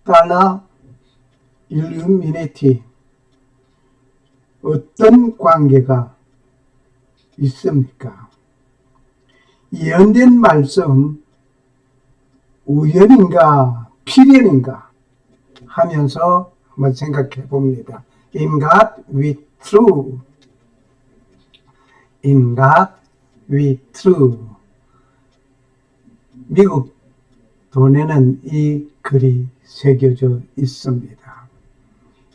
달러 일루미네티 어떤 관계가 있습니까? 예언된 말씀 우연인가 필연인가 하면서 한번 생각해 봅니다. In God we true. In God we true. 미국 돈에는 이 글이 새겨져 있습니다.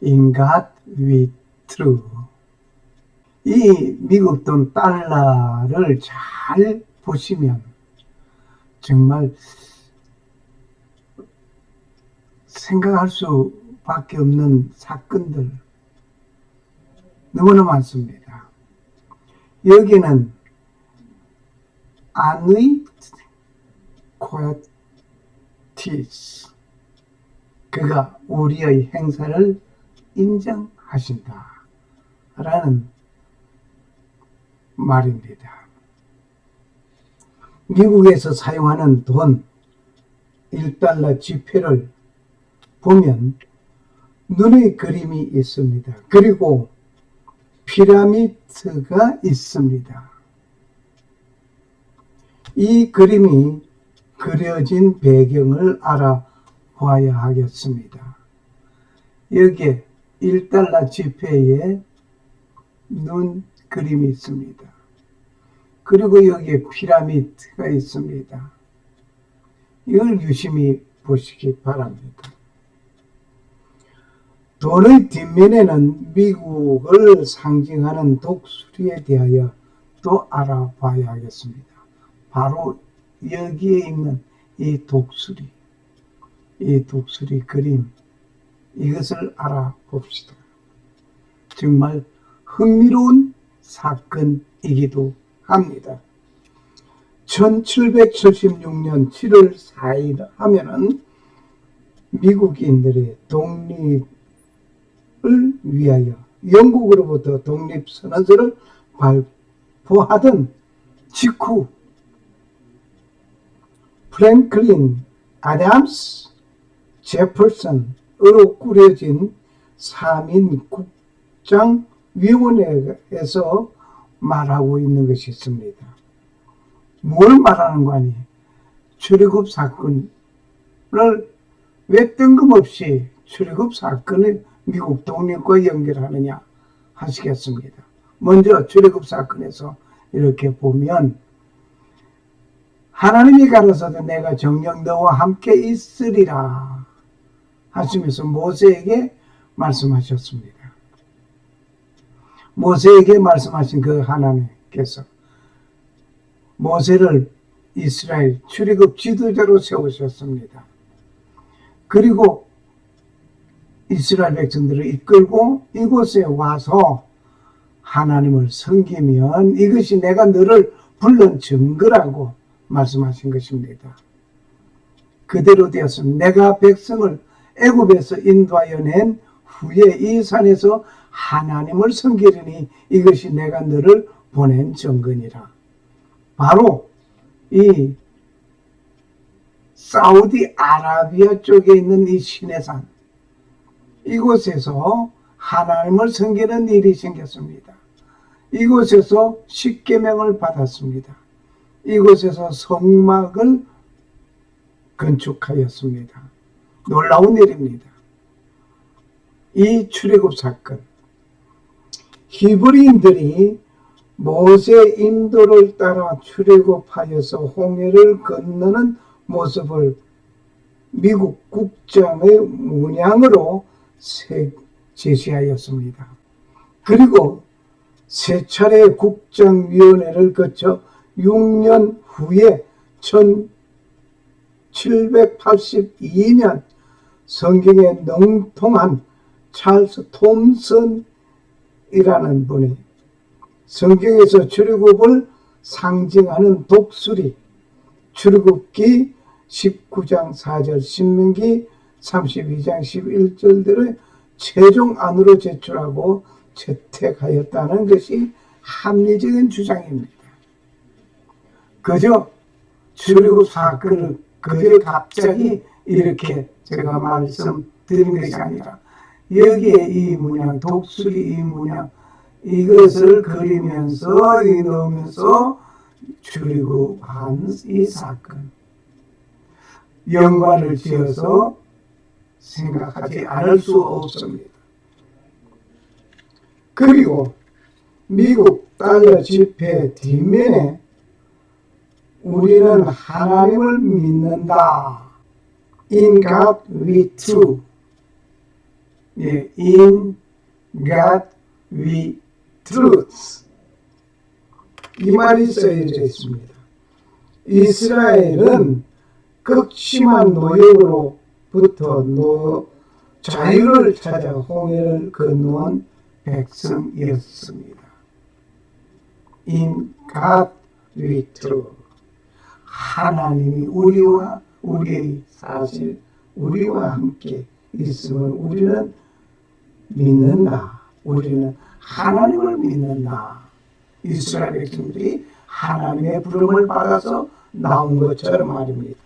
In God we true. 이 미국 돈 달러를 잘 보시면 정말 생각할 수밖에 없는 사건들 너무나 많습니다. 여기는 안의 코아티스 그가 우리의 행사를 인정하신다 라는 말입니다. 미국에서 사용하는 돈 1달러 지폐를 보면 눈의 그림이 있습니다. 그리고 피라미드가 있습니다. 이 그림이 그려진 배경을 알아봐야 하겠습니다. 여기에 1달러 지폐에 눈 그림이 있습니다. 그리고 여기에 피라미드가 있습니다. 이걸 유심히 보시기 바랍니다. 돈의 뒷면에는 미국을 상징하는 독수리에 대하여 또 알아봐야 하겠습니다. 바로 여기에 있는 이 독수리 그림, 이것을 알아봅시다. 정말 흥미로운 사건이기도 합니다. 1776년 7월 4일 하면은 미국인들의 독립을 위하여 영국으로부터 독립선언서를 발표하던 직후 프랭클린 아담스 제퍼슨으로 꾸려진 3인 국장위원회에서 말하고 있는 것이 있습니다. 뭘 말하는 거 아니? 출애굽 사건을 왜 뜬금없이 출애굽 사건을 미국 독립과 연결하느냐 하시겠습니다. 먼저 출애굽 사건에서 이렇게 보면 하나님이 가라사대 내가 정녕 너와 함께 있으리라 하시면서 모세에게 말씀하셨습니다. 모세에게 말씀하신 그 하나님께서 모세를 이스라엘 출애굽 지도자로 세우셨습니다. 그리고 이스라엘 백성들을 이끌고 이곳에 와서 하나님을 섬기면 이것이 내가 너를 불른 증거라고 말씀하신 것입니다. 그대로 되었으면 내가 백성을 애굽에서 인도하여 낸 후에 이 산에서 하나님을 섬기리니 이것이 내가 너를 보낸 증거니라. 바로 이 사우디아라비아 쪽에 있는 이 시내산 이곳에서 하나님을 섬기는 일이 생겼습니다. 이곳에서 십계명을 받았습니다. 이곳에서 성막을 건축하였습니다. 놀라운 일입니다. 이 출애굽 사건, 히브리인들이 모세 인도를 따라 출애굽하여서 홍해를 건너는 모습을 미국 국장의 문양으로 제시하였습니다. 그리고 세 차례 국장위원회를 거쳐 6년 후에 1782년 성경에 능통한 찰스 톰슨이라는 분이 성경에서 출애굽을 상징하는 독수리, 출애굽기 19장 4절, 신명기 32장 11절들을 최종안으로 제출하고 채택하였다는 것이 합리적인 주장입니다. 그저 출애굽 사건을 그저 갑자기 이렇게 제가 말씀드린 것이 아니라 여기에 이 문양, 독수리 이 문양 이것을 그리면서 넣으면서 출애굽한 이 사건 연관을 지어서 생각하지 않을 수 없습니다. 그리고 미국 달러 지폐 뒷면에 우리는 하나님을 믿는다. In God we true. 예, In God we truth. 이 말이 써져 있습니다. 이스라엘은 극심한 노역으로부터 자유를 찾아 홍해를 건너온 백성이었습니다. In God we true. 하나님이 우리의 사실, 우리와 함께 있으면 우리는 믿는다. 우리는 하나님을 믿는다. 이스라엘 백성들이 하나님의 부름을 받아서 나온 것처럼 말입니다.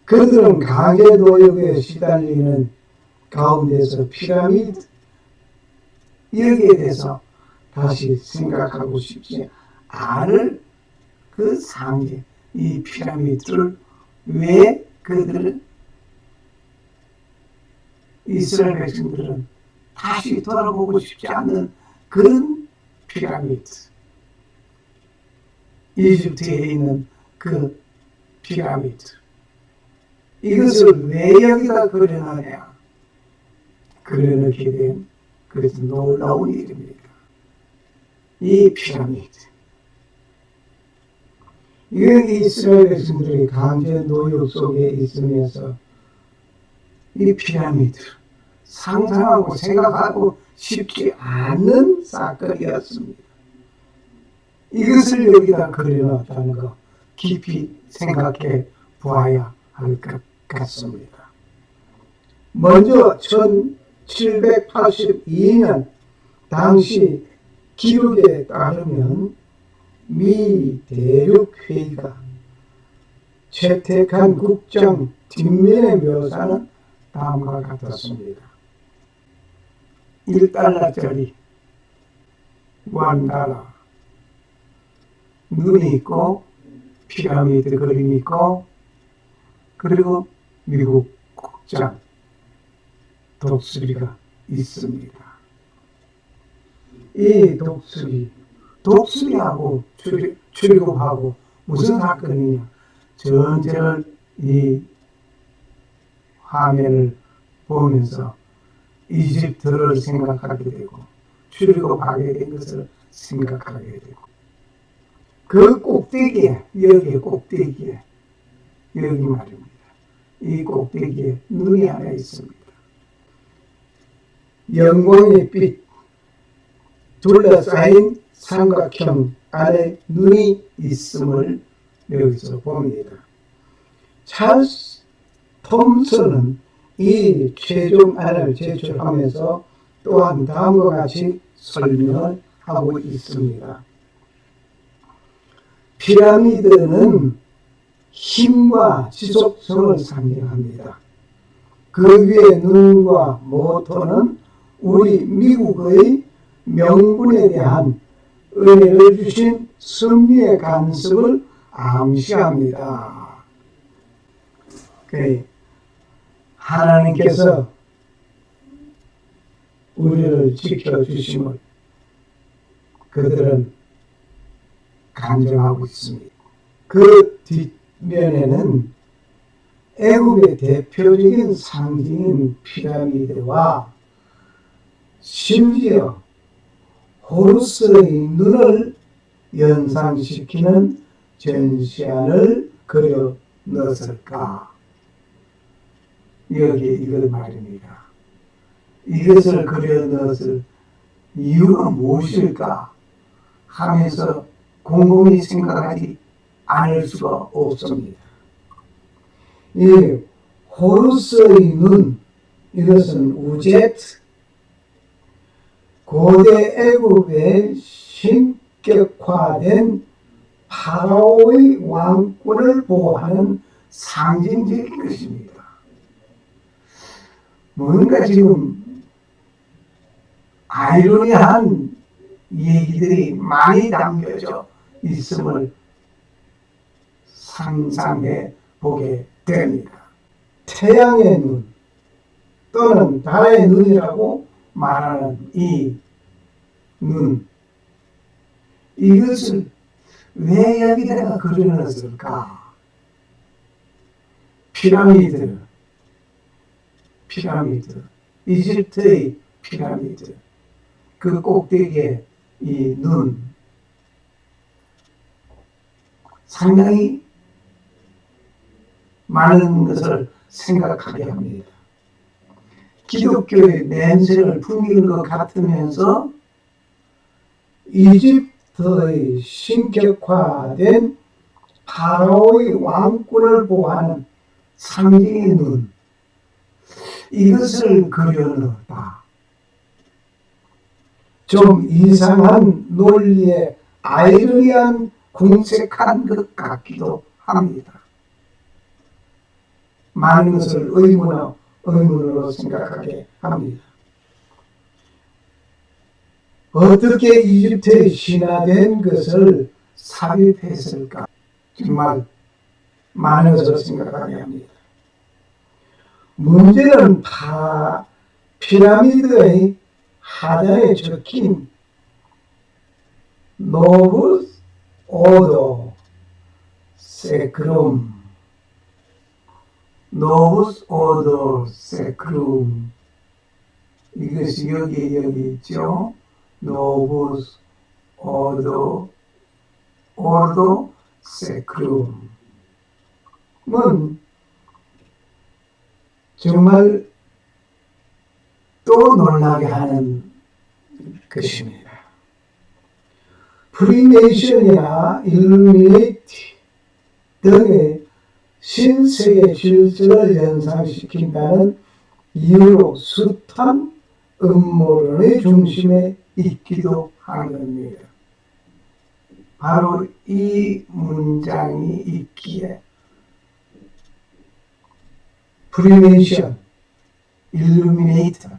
그들은 강제 노역에 시달리는 가운데서 피라미드 여기에 대해서 다시 생각하고 싶지 않을 그 상징, 이 피라미드를 왜 그들은 이스라엘 백성들은 다시 돌아보고 싶지 않은 그런 피라미드, 이집트에 있는 그 피라미드, 이것을 왜 여기다 그려놨냐? 그려놓게 된 그것은 놀라운 일입니다. 이 피라미드, 이건 이스라엘 백성들이 강제 노역 속에 있으면서 이 피라미드 상상하고 생각하고 싶지 않은 사건이었습니다. 이것을 여기다 그려놨다는 거 깊이 생각해 보아야 할 것 같습니다. 먼저 1782년 당시 기록에 따르면 미 대륙회의가 채택한 국장 뒷면의 묘사는 다음과 같았습니다. 1달러짜리 $1 눈이 있고 피라미드 그림이 있고 그리고 미국 국장 독수리가 있습니다. 이 독수리하고 출애굽하고 무슨 사건이냐? 전체를 이 화면을 보면서 이집트를 생각하게 되고 출애굽하게 된 것을 생각하게 되고 그 꼭대기에 여기 꼭대기에 여기 말입니다. 이 꼭대기에 눈이 하나 있습니다. 영광의 빛 둘러싸인 삼각형 안에 눈이 있음을 여기서 봅니다. 찰스 톰슨은 이 최종안을 제출하면서 또한 다음과 같이 설명을 하고 있습니다. 피라미드는 힘과 지속성을 상징합니다. 그 위에 눈과 모토는 우리 미국의 명분에 대한 은혜를 주신 섭리의 간섭을 암시합니다. 하나님께서 우리를 지켜주심을 그들은 간증하고 있습니다. 그 뒷면에는 애굽의 대표적인 상징인 피라미드와 심지어 호루스의 눈을 연상시키는 전시안을 그려 넣었을까? 여기 이것 말입니다. 이것을 그려 넣었을 이유가 무엇일까 하면서 곰곰이 생각하지 않을 수가 없습니다. 이 호루스의 눈, 이것은 우제트, 고대 애굽의 신격화된 파라오의 왕권을 보호하는 상징적인 것입니다. 뭔가 지금 아이러니한 얘기들이 많이 담겨져 있음을 상상해 보게 됩니다. 태양의 눈 또는 달의 눈이라고 말하는 이 눈, 이것을 왜 여기다가 그려놨을까? 피라미드, 이집트의 피라미드, 그 꼭대기에 이 눈, 상당히 많은 것을 생각하게 합니다. 기독교의 냄새를 풍기는 것 같으면서 이집트의 신격화된 파라오의 왕권을 보호하는 상징의 눈, 이것을 그려넣었다. 좀 이상한 논리에 아이러니한 궁색한 것 같기도 합니다. 많은 것을 의문으로 생각하게 합니다. 어떻게 이집트에 신화된 것을 삽입했을까? 정말 많은 것을 생각하게 합니다. 문제는 피라미드의 하단에 적힌 노브스 오더 세크룸, 노브스 오더 세크룸, 이것이 여기 있죠. 노브스 오더 세크룸은 정말 또 놀라게 하는 것입니다. 프리메이션이나 일루미네이티 등의 신세계 질서를 연상시킨다는 이유로 숱한 음모론의 중심에 있기도 하는 겁니다. 바로 이 문장이 있기에 프리메이션, 일루미네이터,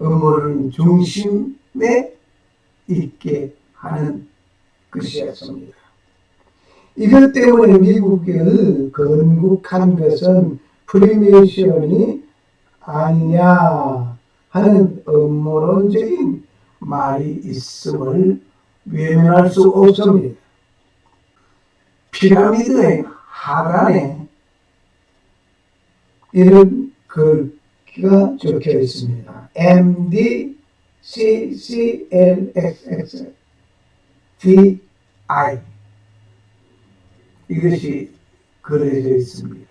음모론 중심에 있게 하는 것이었습니다. 이것 때문에 미국을 건국한 것은 프리메이션이 아니냐 하는 음모론적인 말이 있음을 외면할 수 없습니다. 피라미드의 하단에 이런 글귀가 적혀 있습니다. MDCCLXX DI, 이것이 그려져 있습니다.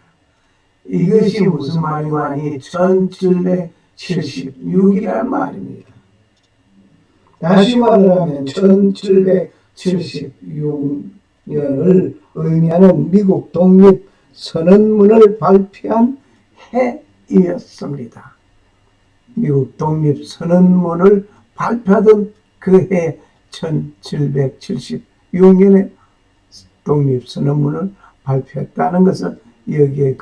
이것이 무슨 말이고 하니 1776이라는 말입니다. 다시 말하면 1776년을 의미하는 미국 독립 선언문을 발표한 해이었습니다. 미국 독립 선언문을 발표하던 그 해 1776년에 독립 선언문을 발표했다는 것을 여기에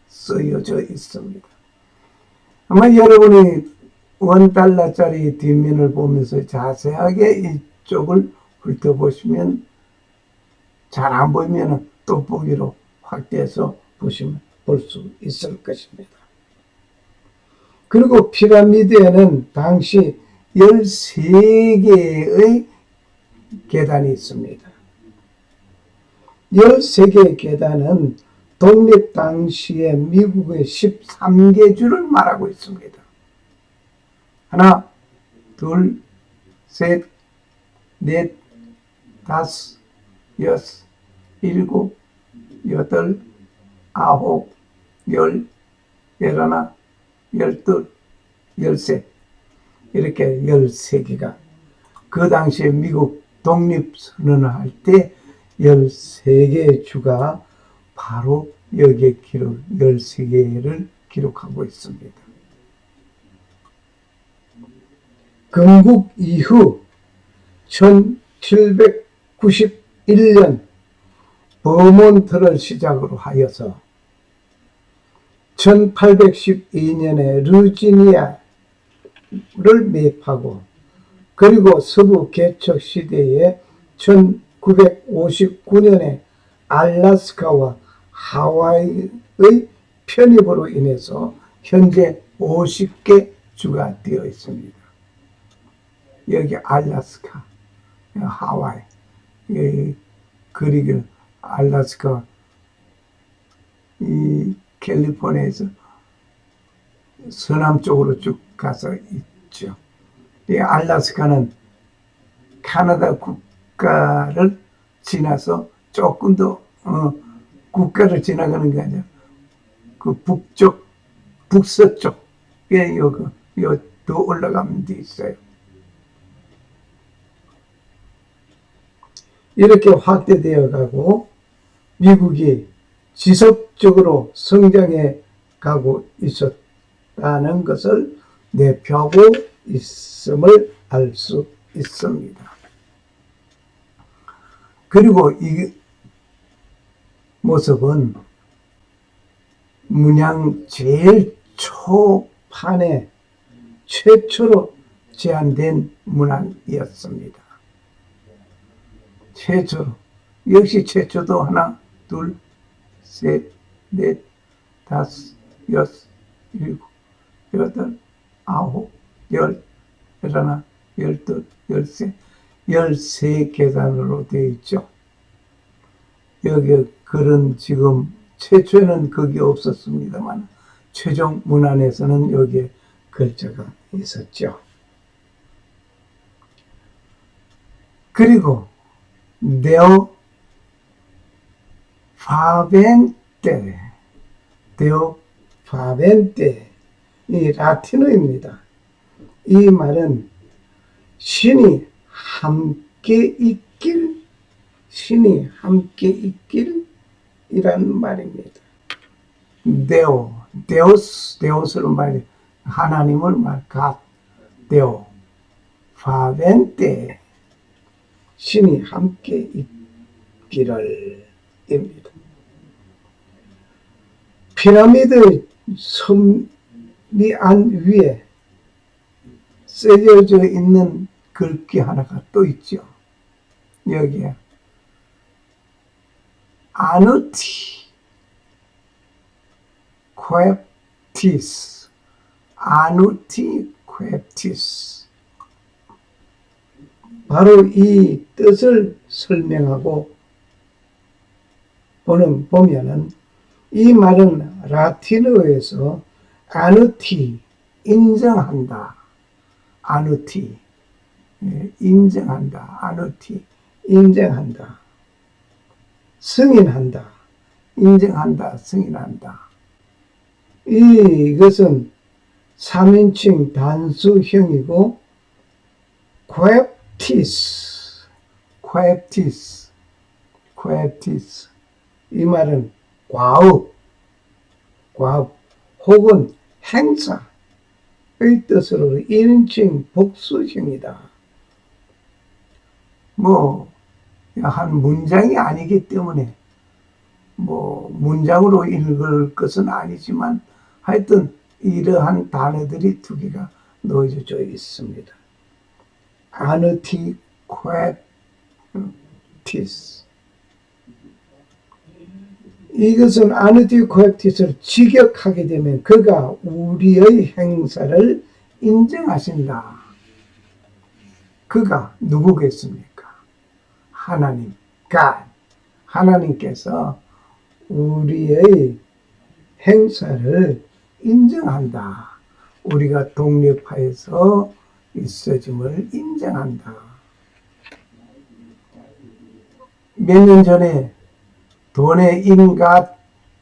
쓰여져 있습니다. 아마 여러분이 $1짜리 뒷면을 보면서 자세하게 이쪽을 훑어보시면, 잘 안 보이면 돋보기로 확대해서 보시면 볼 수 있을 것입니다. 그리고 피라미드에는 당시 13개의 계단이 있습니다. 13개의 계단은 독립 당시에 미국의 13개 주를 말하고 있습니다. 하나, 둘, 셋, 넷, 다섯, 여섯, 일곱, 여덟, 아홉, 열, 열하나, 열둘, 열셋, 이렇게 13개가 그 당시에 미국 독립선언을 할 때 13개의 주가 바로 여기에 13개를 기록하고 있습니다. 건국 이후 1791년 버몬트를 시작으로 하여서 1812년에 르지니아를 매입하고 그리고 서부 개척 시대에 1959년에 알래스카와 하와이의 편입으로 인해서 현재 50개 주가 되어 있습니다. 여기 알래스카, 하와이, 그리고 알래스카, 이 캘리포니아에서 서남쪽으로 쭉 가서 있죠. 이 알래스카는 캐나다 국가를 지나서 조금 더 국가를 지나가는 게 아니라 그 북서쪽에 더 올라가면 돼 있어요. 이렇게 확대되어 가고 미국이 지속적으로 성장해 가고 있었다는 것을 대표하고 있음을 알 수 있습니다. 그리고 이 모습은 문양 제일 초판에 최초로 제한된 문항이었습니다. 최초로. 역시 최초도 하나, 둘, 셋, 넷, 다섯, 여섯, 일곱, 여덟, 아홉, 열, 열하나, 열둘, 열셋, 13계단으로 되어 있죠. 여기 글은 지금 최초에는 거기 없었습니다만 최종 문안에서는 여기에 글자가 있었죠. 그리고 데오 파벤테 이 라틴어입니다. 이 말은 신이 함께 있길, 이란 말입니다. 데오스를 말해 하나님을 갓, 데오, 파벤테, 신이 함께 있기를 입니다. 피라미드 섬이 안 위에 새겨져 있는 글귀 하나가 또 있죠. 여기에 아누티 퀘프티스, 아누티 퀘프티스, 바로 이 뜻을 설명하고 보면은 이 말은 라틴어에서 아누티, 인정한다, 아누티, 인정한다, 아누티, 인정한다, 승인한다, 인정한다, 승인한다. 이것은 3인칭 단수형이고 퀘프티스, 이 말은 과업 혹은 행사의 뜻으로 1인칭 복수형이다. 한 문장이 아니기 때문에 문장으로 읽을 것은 아니지만 하여튼 이러한 단어들이 두 개가 놓여져 있습니다. 아누티 퀘프티스. 이것은 아누티 퀘프티스를 직역하게 되면 그가 우리의 행사를 인정하신다. 그가 누구겠습니까? 하나님, God. 하나님께서 우리의 행사를 인정한다. 우리가 독립하여서 있어짐을 인정한다. 몇 년 전에 돈의 인God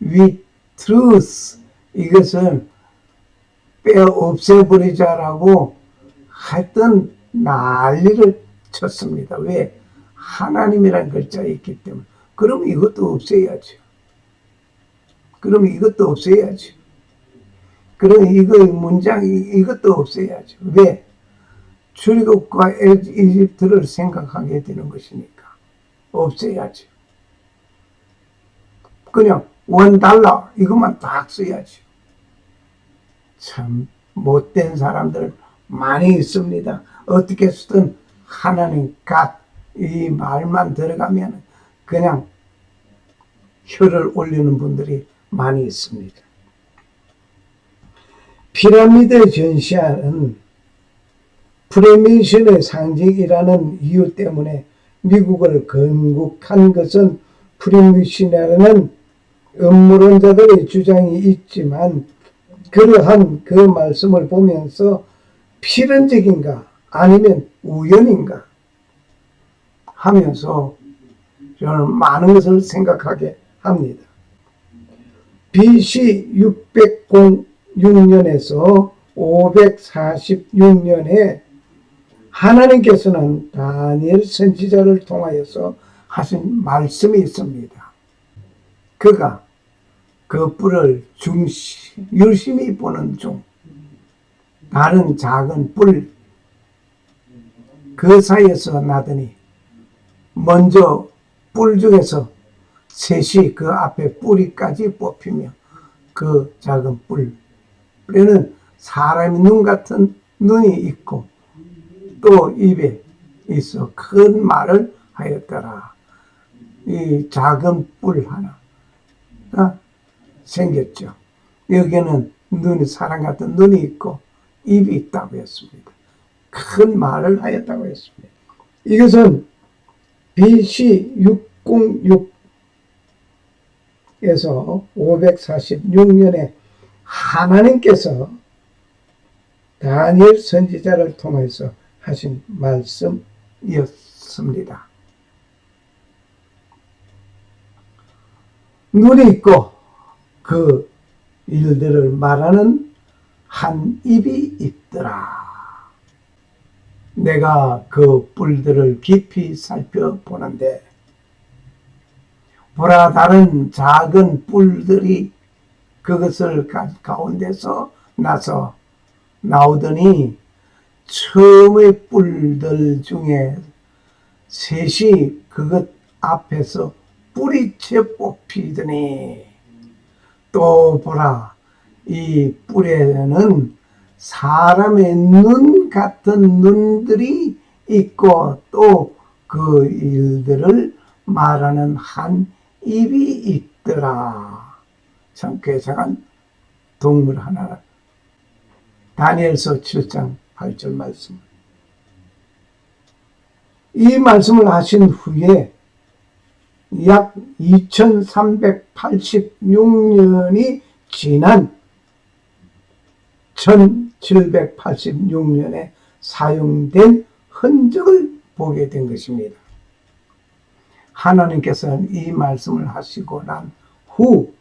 with truth, 이것을 없애버리자라고 하여튼 난리를 쳤습니다. 왜? 하나님이라는 글자가 있기 때문에. 그럼 이것도 없애야죠. 그럼 이것도 없애야죠. 왜? 출애굽과 이집트를 생각하게 되는 것이니까 없애야죠. 그냥 $1 이것만 딱 써야죠. 참 못된 사람들 많이 있습니다. 어떻게 쓰든 하나님 이 말만 들어가면 그냥 혀를 올리는 분들이 많이 있습니다. 피라미드에 전시하는 프리메이슨의 상징이라는 이유 때문에 미국을 건국한 것은 프리메이슨이라는 음모론자들의 주장이 있지만, 그러한 그 말씀을 보면서 필연적인가 아니면 우연인가 하면서 저는 많은 것을 생각하게 합니다. BC 606년에서 546년에 하나님께서는 다니엘 선지자를 통하여서 하신 말씀이 있습니다. 그가 그 뿔을 유심히 보는 중 다른 작은 뿔 그 사이에서 나더니 먼저 뿔 중에서 셋이 그 앞에 뿌리까지 뽑히며 그 작은 뿔에는 사람의 눈 같은 눈이 있고 또 입에 있어 큰 말을 하였더라. 이 작은 뿔 하나가 생겼죠. 여기에는 사람 같은 눈이 있고 입이 있다고 했습니다. 큰 말을 하였다고 했습니다. 이것은 BC 606에서 546년에 하나님께서 다니엘 선지자를 통해서 하신 말씀이었습니다. 눈이 있고 그 일들을 말하는 한 입이 있더라. 내가 그 뿔들을 깊이 살펴보는데 보라, 다른 작은 뿔들이 그것을 가운데서 나서 나오더니 처음의 뿔들 중에 셋이 그것 앞에서 뿌리채 뽑히더니 또 보라, 이 뿔에는 사람의 눈 같은 눈들이 있고 또 그 일들을 말하는 한 입이 있더라. 참 괴상한 동물 하나라. 다니엘서 7장 8절 말씀. 이 말씀을 하신 후에 약 2386년이 지난 1786년에 사용된 흔적을 보게 된 것입니다. 하나님께서는 이 말씀을 하시고 난 후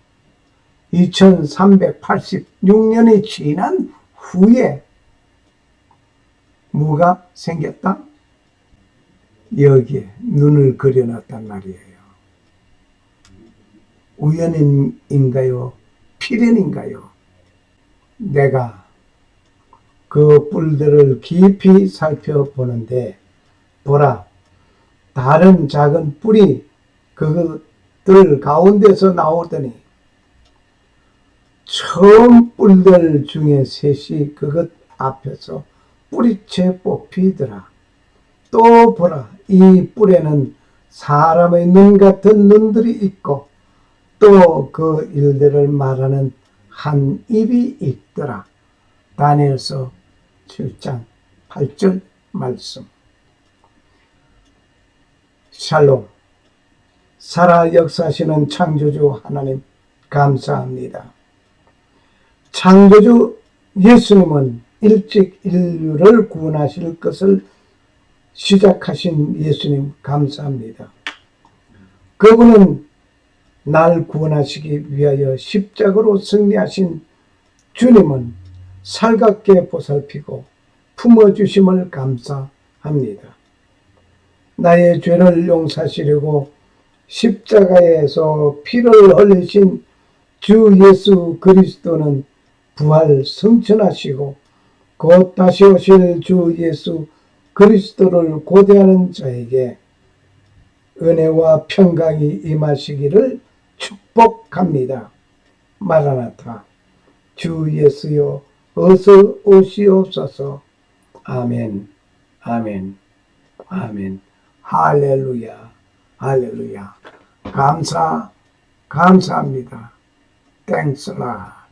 2386년이 지난 후에 뭐가 생겼다? 여기에 눈을 그려놨단 말이에요. 우연인가요? 필연인가요? 내가 그 뿔들을 깊이 살펴보는데 보라, 다른 작은 뿔이 그들 가운데서 나오더니 처음 뿔들 중에 셋이 그것 앞에서 뿌리채 뽑히더라. 또 보라, 이 뿔에는 사람의 눈 같은 눈들이 있고 또 그 일들을 말하는 한 입이 있더라. 다니엘서 7장 8절 말씀. 샬롬. 살아 역사하시는 창조주 하나님 감사합니다. 창조주 예수님은 일찍 인류를 구원하실 것을 시작하신 예수님 감사합니다. 그분은 날 구원하시기 위하여 십자가로 승리하신 주님은 살갑게 보살피고 품어주심을 감사합니다. 나의 죄를 용서하시려고 십자가에서 피를 흘리신 주 예수 그리스도는 부활 승천하시고 곧 다시 오실 주 예수 그리스도를 고대하는 자에게 은혜와 평강이 임하시기를 축복합니다. 마라나타. 주 예수여 어서 오시옵소서. 아멘, 아멘, 아멘. 할렐루야, 할렐루야. 감사합니다. Thanks a lot.